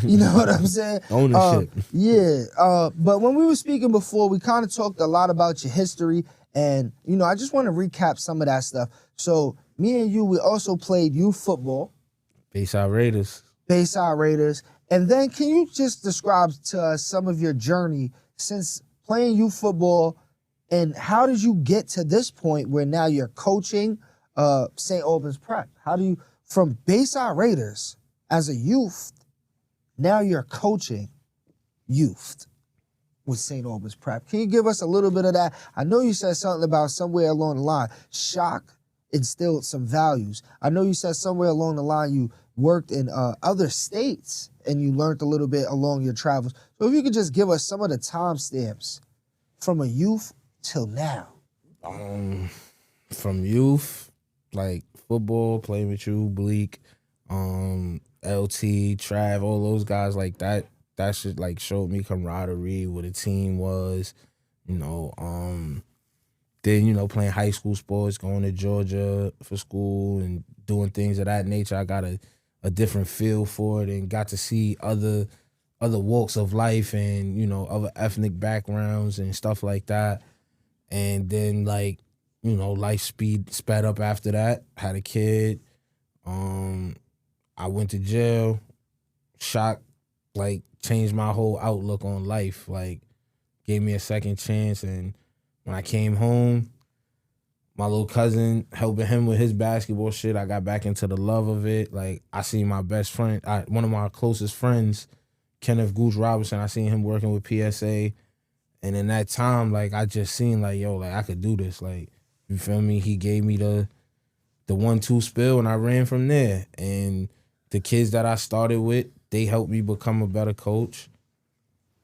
You know what I'm saying? Ownership. But when we were speaking before, we kind of talked a lot about your history, and you know, I just want to recap some of that stuff. So me and you, we also played youth football. Bayside Raiders. And then can you just describe to us some of your journey since playing youth football, and how did you get to this point where now you're coaching St. Albans Prep? How do you, from Bayside Raiders as a youth, now you're coaching youth with St. Albans Prep? Can you give us a little bit of that? I know you said something about somewhere along the line, shock instilled some values. I know you said somewhere along the line you worked in other states and you learned a little bit along your travels. So if you could just give us some of the timestamps from a youth till now. From youth, like football, playing with you, Bleak, LT, Trav, all those guys like that shit like showed me camaraderie, what a team was, you know. then, you know, playing high school sports, going to Georgia for school and doing things of that nature, I got a different feel for it and got to see other walks of life and, you know, other ethnic backgrounds and stuff like that. And then, like, you know, life sped up after that. Had a kid. I went to jail. Shock, like, changed my whole outlook on life. Like, gave me a second chance. And when I came home, my little cousin, helping him with his basketball shit, I got back into the love of it. Like, I seen my best friend, one of my closest friends, Kenneth Goose Robinson, I seen him working with PSA. And in that time, like, I just seen, like, yo, like, I could do this. Like, you feel me? He gave me the 1-2 spill, and I ran from there. And the kids that I started with, they helped me become a better coach.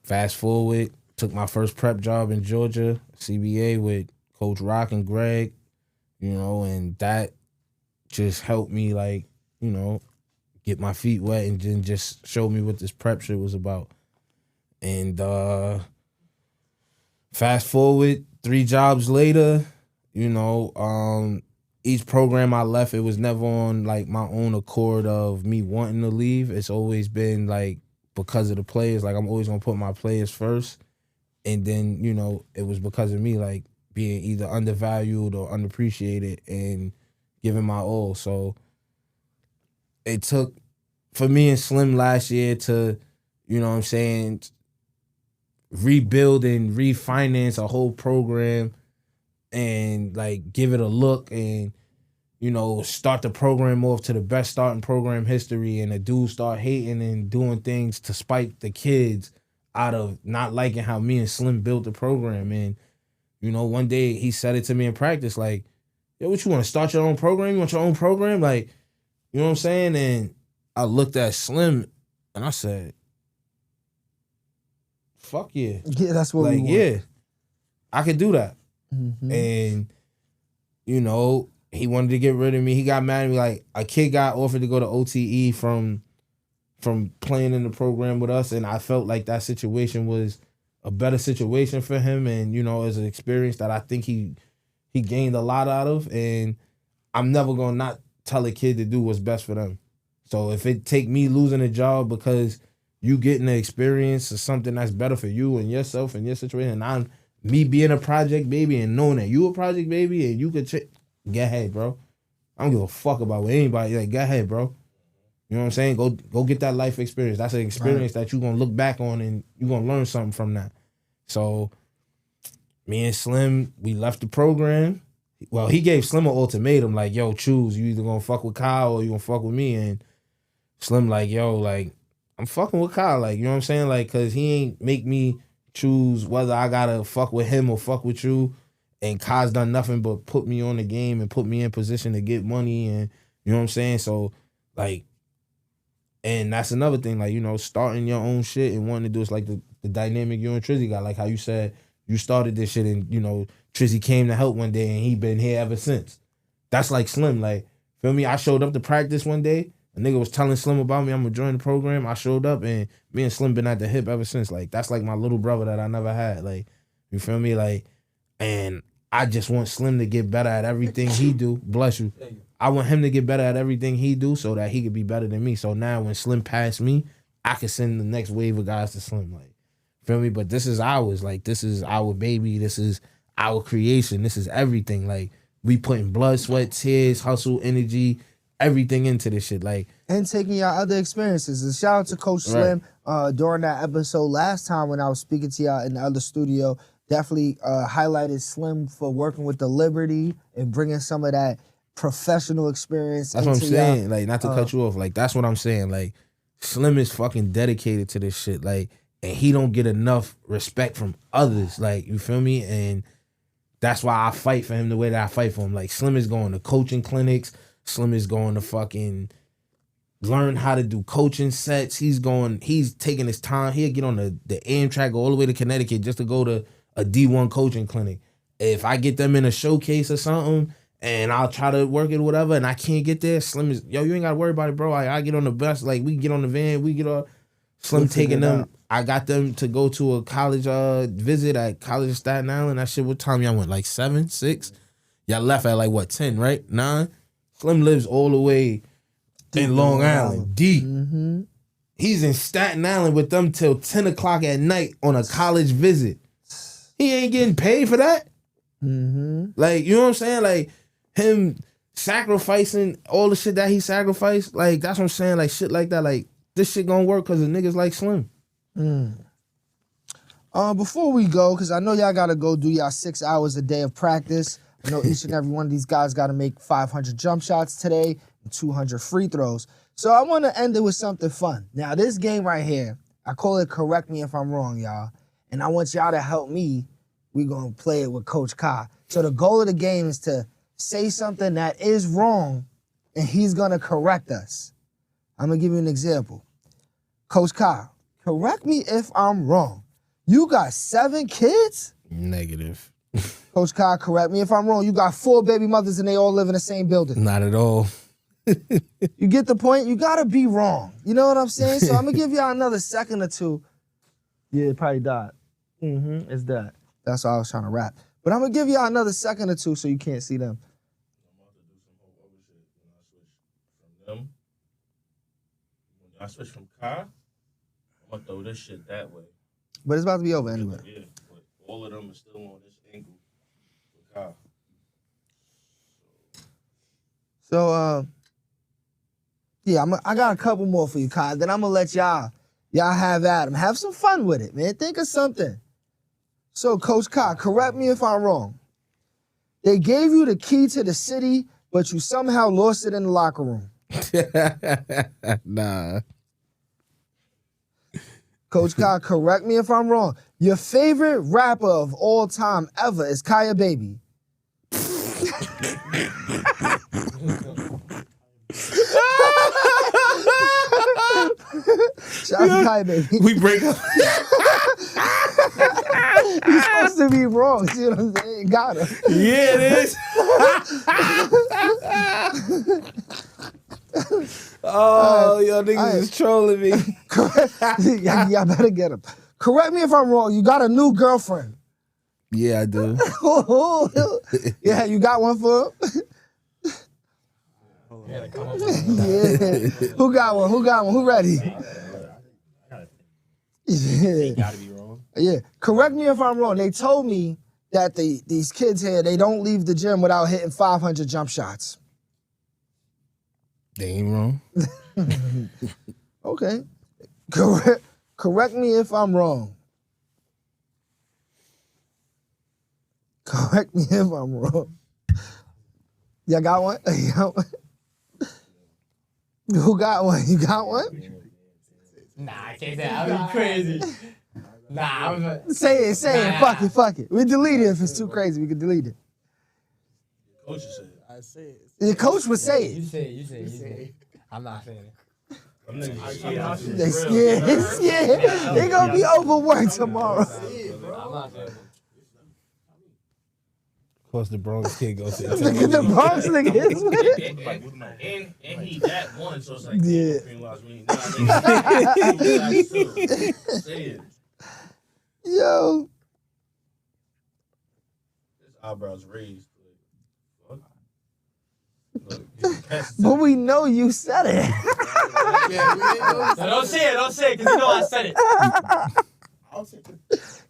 Fast forward, took my first prep job in Georgia, CBA, with Coach Rock and Greg, you know, and that just helped me, like, you know, get my feet wet and then just show me what this prep shit was about. And fast forward, 3 jobs later, you know, each program I left, it was never on, like, my own accord of me wanting to leave. It's always been, like, because of the players. Like, I'm always going to put my players first. And then, you know, it was because of me, like, being either undervalued or unappreciated and giving my all. So it took, for me and Slim last year to, you know what I'm saying, rebuild and refinance a whole program and, like, give it a look and, you know, start the program off to the best start in program history, and the dudes start hating and doing things to spite the kids out of not liking how me and Slim built the program. And, you know, one day he said it to me in practice, like, yo, what, you want to start your own program? You want your own program? Like, you know what I'm saying? And I looked at Slim and I said, fuck yeah. Yeah, that's what like, we want. yeah, I could do that. Mm-hmm. And, you know, he wanted to get rid of me. He got mad at me. Like, a kid got offered to go to OTE from playing in the program with us, and I felt like that situation was a better situation for him, and, you know, it's an experience that I think he gained a lot out of, and I'm never going to not tell a kid to do what's best for them. So if it take me losing a job because you getting the experience of something that's better for you and yourself and your situation, and I'm me being a project baby and knowing that you a project baby and you could get ahead, bro. I don't give a fuck about what anybody, like, get ahead, bro. You know what I'm saying? Go get that life experience. That's an experience that you're going to look back on and you're going to learn something from that. So me and Slim, we left the program. Well, he gave Slim an ultimatum, like, yo, choose. You either going to fuck with Kyle or you going to fuck with me. And Slim like, yo, like, I'm fucking with Kyle. Like, you know what I'm saying? Like, because he ain't make me choose whether I got to fuck with him or fuck with you. And Kyle's done nothing but put me on the game and put me in position to get money. And, you know what I'm saying? So, like, and that's another thing, like, you know, starting your own shit and wanting to do, it's like the dynamic you and Trizzy got. Like how you said you started this shit and, you know, Trizzy came to help one day and he been here ever since. That's like Slim. Like, feel me? I showed up to practice one day. A nigga was telling Slim about me. I'm going to join the program. I showed up and me and Slim been at the hip ever since. Like, that's like my little brother that I never had. Like, you feel me? Like, and I just want Slim to get better at everything he do. Bless you. I want him to get better at everything he do so that he could be better than me. So now when Slim passed me, I could send the next wave of guys to Slim. Like, feel me? But this is ours. Like, this is our baby. This is our creation. This is everything. Like, we putting blood, sweat, tears, hustle, energy, everything into this shit. Like, and taking y'all other experiences. And shout out to Coach Slim during that episode last time when I was speaking to y'all in the other studio. Definitely highlighted Slim for working with the Liberty and bringing some of that professional experience. That's what I'm saying. Like, not to cut you off. Like, that's what I'm saying. Like, Slim is fucking dedicated to this shit. Like, and he don't get enough respect from others. Like, you feel me? And that's why I fight for him the way that I fight for him. Like, Slim is going to coaching clinics. Slim is going to fucking learn how to do coaching sets. He's taking his time. He'll get on the Amtrak, go all the way to Connecticut just to go to a D1 coaching clinic. If I get them in a showcase or something, and I'll try to work it or whatever, and I can't get there, Slim is, yo, you ain't got to worry about it, bro. I get on the bus. Like, we get on the van. Slim We'll figure taking it them. out. I got them to go to a college visit at College of Staten Island. That shit, what time y'all went? Like 7, 6? Y'all left at like what, 10, right? 9? Slim lives all the way in Long Island, deep. Mm-hmm. He's in Staten Island with them till 10 o'clock at night on a college visit. He ain't getting paid for that. Mm-hmm. Like, you know what I'm saying? Like, him sacrificing all the shit that he sacrificed. Like, that's what I'm saying. Like, shit like that. Like, this shit gonna work because of niggas like Slim. Before we go, because I know y'all got to go do y'all 6 hours a day of practice. I know each and every one of these guys got to make 500 jump shots today and 200 free throws. So I want to end it with something fun. Now, this game right here, I call it Correct Me If I'm Wrong, y'all. And I want y'all to help me. We're going to play it with Coach KAA. So the goal of the game is to say something that is wrong, and he's going to correct us. I'm going to give you an example. Coach KAA, correct me if I'm wrong. You got 7 kids? Negative. Coach KAA, correct me if I'm wrong. You got 4 baby mothers and they all live in the same building. Not at all. You get the point? You gotta be wrong. You know what I'm saying? So I'm gonna give y'all another second or two. Yeah, it probably died. It's that. That's why I was trying to rap. But I'm gonna give y'all another second or two so you can't see them. When I switch from KAA, I'm gonna throw this shit that way. But it's about to be over anyway. Yeah, but all of them are still on this angle with KAA. So yeah, I got a couple more for you, KAA. Then I'm gonna let y'all have at 'em. Have some fun with it, man. Think of something. So, Coach KAA, correct me if I'm wrong. They gave you the key to the city, but you somehow lost it in the locker room. Nah. Coach KAA, correct me if I'm wrong. Your favorite rapper of all time ever is Kaya Baby. Shout out to Kaya Baby. We break up. He's supposed to be wrong. See what I'm saying? Got him. Yeah, it is. Oh, yo, niggas is trolling me. Y'all better get him. Correct me if I'm wrong. You got a new girlfriend. Yeah, I do. Yeah, you got one for him? Yeah. Who got one? Who ready? Yeah. Gotta be wrong. Yeah. Correct me if I'm wrong. They told me that these kids here, they don't leave the gym without hitting 500 jump shots. They ain't wrong. Okay. Correct me if I'm wrong. Correct me if I'm wrong. Y'all got one? You got one? Who got one? You got one? Nah, I can't say that. I'd be crazy. Nah, I was like, Say it. Fuck it. We delete it if it's too crazy. We can delete it. Coach said it. I say it. The coach would say you it. say it. I'm not saying it. They scared. They gonna be overworked tomorrow. I'm not saying it. Of course, the Bronx kid goes to Look at the Bronx niggas. And he that one, so it's like, Yeah. Say it. Yo. His eyebrows raised. But we know you said it. No, don't say it, because you know I said it.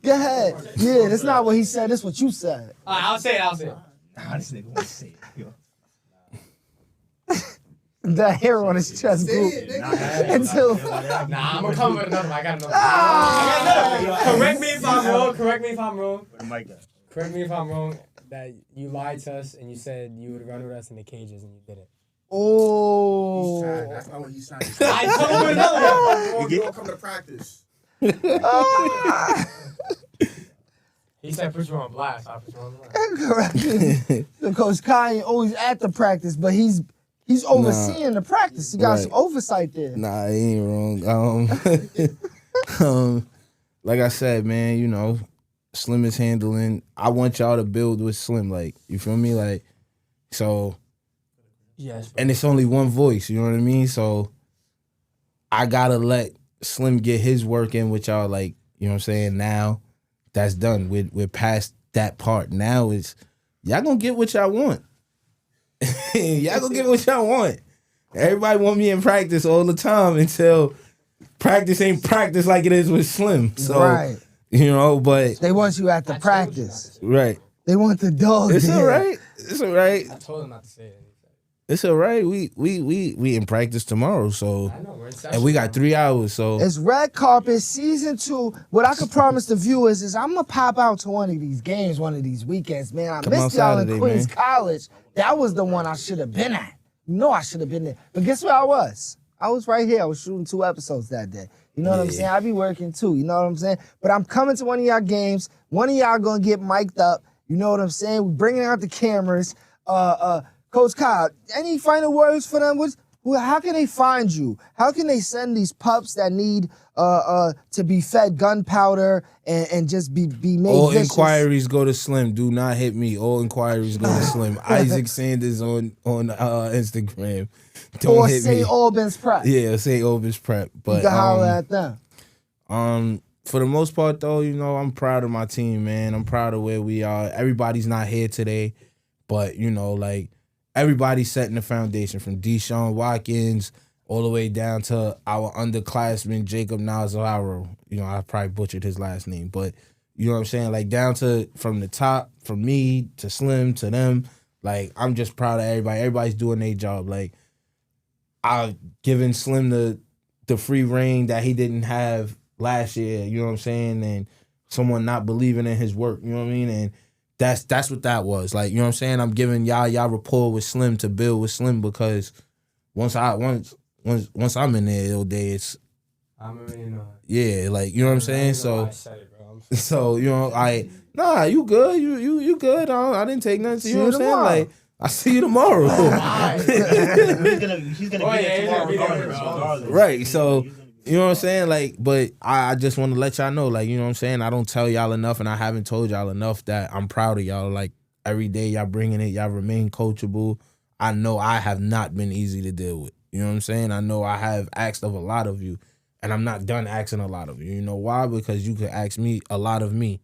Go ahead. Yeah, that's not what he said. That's what you said. All right, I'll say it. Nah, this nigga won't say it. Yo. The hair on his chest grew until. Nah, I'm gonna come with another one. I got another one. Correct me if I'm wrong. Correct me if I'm wrong. That you lied to us and you said you would run with us in the cages and you didn't. Oh. That's not what you signed. I told you another one. You don't come to practice. He said put you on blast. I put you on blast. Correct. So Coach KAA ain't always at the practice, but he's overseeing the practice. He got some oversight there. Nah, he ain't wrong. Like I said, man, you know, Slim is handling. I want y'all to build with Slim, like, you feel me? Like, so, Yes. and it's only one voice, you know what I mean? So, I gotta let Slim get his work in with y'all, like, you know what I'm saying? Now that's done. We're past that part. Now it's y'all gonna get what y'all want. Y'all gonna get what y'all want. Everybody want me in practice all the time until practice ain't practice like it is with Slim. So, right. You know, but they want you at the practice. Right. They want the dog. It's all right. It's all right. I told him not to say anything. It's all right. We in practice tomorrow, so I know, we're in and we got 3 hours. So it's Red Carpet Season 2. What I could promise the viewers is I'm gonna pop out to one of these games, one of these weekends, man. I missed y'all in Queens College. That was the one I should have been at. You know I should have been there. But guess where I was? I was right here. I was shooting 2 episodes that day. You know what I'm saying? I be working too. You know what I'm saying? But I'm coming to one of y'all games. One of y'all gonna get mic'd up. You know what I'm saying? We're bringing out the cameras. Coach KAA, any final words for them? How can they find you? How can they send these pups that need to be fed gunpowder and just be made all vicious? inquiries go to Slim. Do not hit me. All inquiries go to Slim. Isaac Sanders on Instagram. Don't or hit say me. Albans Prep. Yeah, say Albans Prep. But you can holler at them. For the most part, though, you know, I'm proud of my team, man. I'm proud of where we are. Everybody's not here today, but, you know, like, everybody's setting the foundation from Deshaun Watkins all the way down to our underclassman, Jacob Nazaro. You know, I probably butchered his last name, but you know what I'm saying? Like, down to from the top, from me to Slim to them, like, I'm just proud of everybody. Everybody's doing their job. Like, I've given Slim the free reign that he didn't have last year, you know what I'm saying? And someone not believing in his work, you know what I mean? And that's what that was. Like, you know what I'm saying? I'm giving y'all rapport with Slim to build with Slim because once I'm in there all day, it's I'm already know. Yeah, like, you know what I'm saying? So you know, nah, you good. You good. I didn't take nothing. You know what I'm saying? Like, I see you tomorrow. He's gonna be there tomorrow regardless. Right. So, you know what I'm saying? Like, but I just want to let y'all know, like, you know what I'm saying? I don't tell y'all enough, and I haven't told y'all enough that I'm proud of y'all. Like, every day y'all bringing it, y'all remain coachable. I know I have not been easy to deal with. You know what I'm saying? I know I have asked of a lot of you, and I'm not done asking a lot of you. You know why? Because you could ask me a lot of me,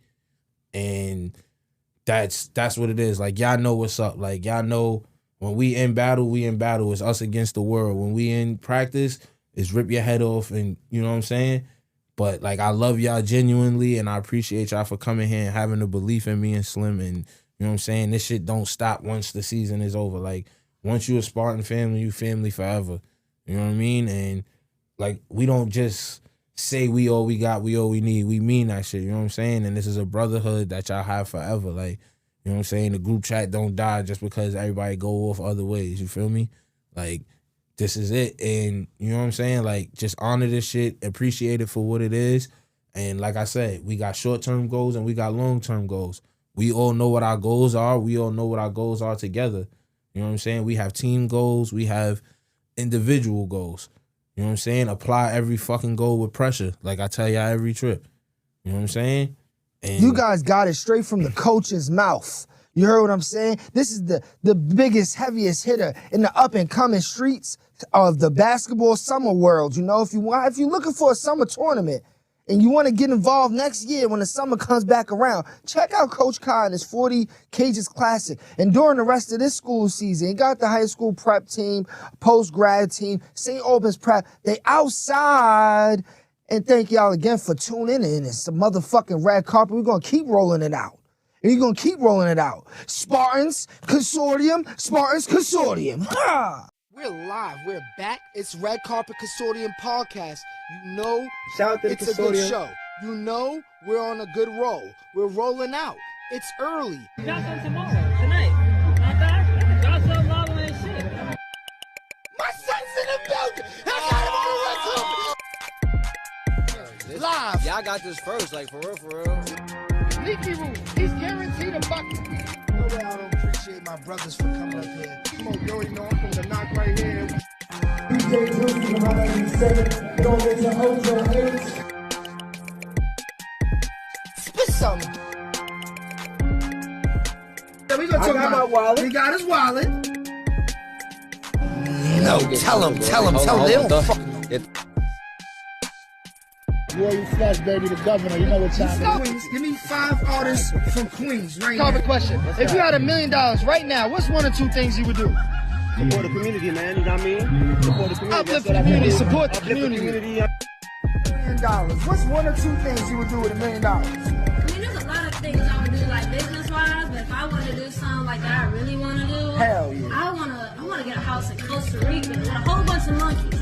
and that's what it is. Like, y'all know what's up. Like, y'all know when we in battle, we in battle. It's us against the world. When we in practice, it's rip your head off, and you know what I'm saying? But, like, I love y'all genuinely, and I appreciate y'all for coming here and having the belief in me and Slim, and you know what I'm saying? This shit don't stop once the season is over. Like, once you a Spartan family, you family forever. You know what I mean? And, like, we don't just say we all we got, we all we need. We mean that shit, you know what I'm saying? And this is a brotherhood that y'all have forever. Like, you know what I'm saying? The group chat don't die just because everybody go off other ways, you feel me? Like, this is it. And, you know what I'm saying? Like, just honor this shit, appreciate it for what it is. And like I said, we got short-term goals and we got long-term goals. We all know what our goals are. We all know what our goals are together. You know what I'm saying? We have team goals. We have individual goals. You know what I'm saying? Apply every fucking goal with pressure. Like I tell y'all every trip. You know what I'm saying? And you guys got it straight from the coach's mouth. You heard what I'm saying? This is the biggest, heaviest hitter in the up-and-coming streets of the basketball summer world. You know, if you're looking for a summer tournament and you want to get involved next year when the summer comes back around, check out Coach KAA and his 40 Cages Classic. And during the rest of this school season, he got the high school prep team, Post-Grad team, St. Albans Prep. They outside. And thank y'all again for tuning in. It's a motherfucking red carpet. We're going to keep rolling it out. And you're going to keep rolling it out. Spartans, Consortium, Spartans, Consortium. Ha! We're live. We're back. It's Red Carpet Consortium Podcast. You know it's a good show. You know we're on a good roll. We're rolling out. It's early. Got some tomorrow, tonight. Got some lava and shit. My son's in the building. I got him on the red carpet. Live. Y'all got this first, like, for real. Leaky Roof. He's guaranteed a bucket. No way I don't appreciate my brothers for coming up here. Come on, you already know I'm from the knock right here. DJ Bruce from 107. Don't get your Ocho 8. Spit something. Yeah, we gonna talk about my wallet. We got his wallet. No, tell him. They don't fucking know. Royal Flush, baby, the governor. You know what time it is. Queens. Give me 5 artists from Queens right now. Common question. If you had $1 million right now, what's 1 or 2 things you would do? Support the community, man. You know what I mean? Support the community. Uplift the community. Support the Uplift community. $1 million. What's 1 or 2 things you would do with $1 million? I mean, there's a lot of things I would do, like business-wise, but if I want to do something like that I really want to do, hell yeah. I want to get a house in Costa Rica with a whole bunch of monkeys.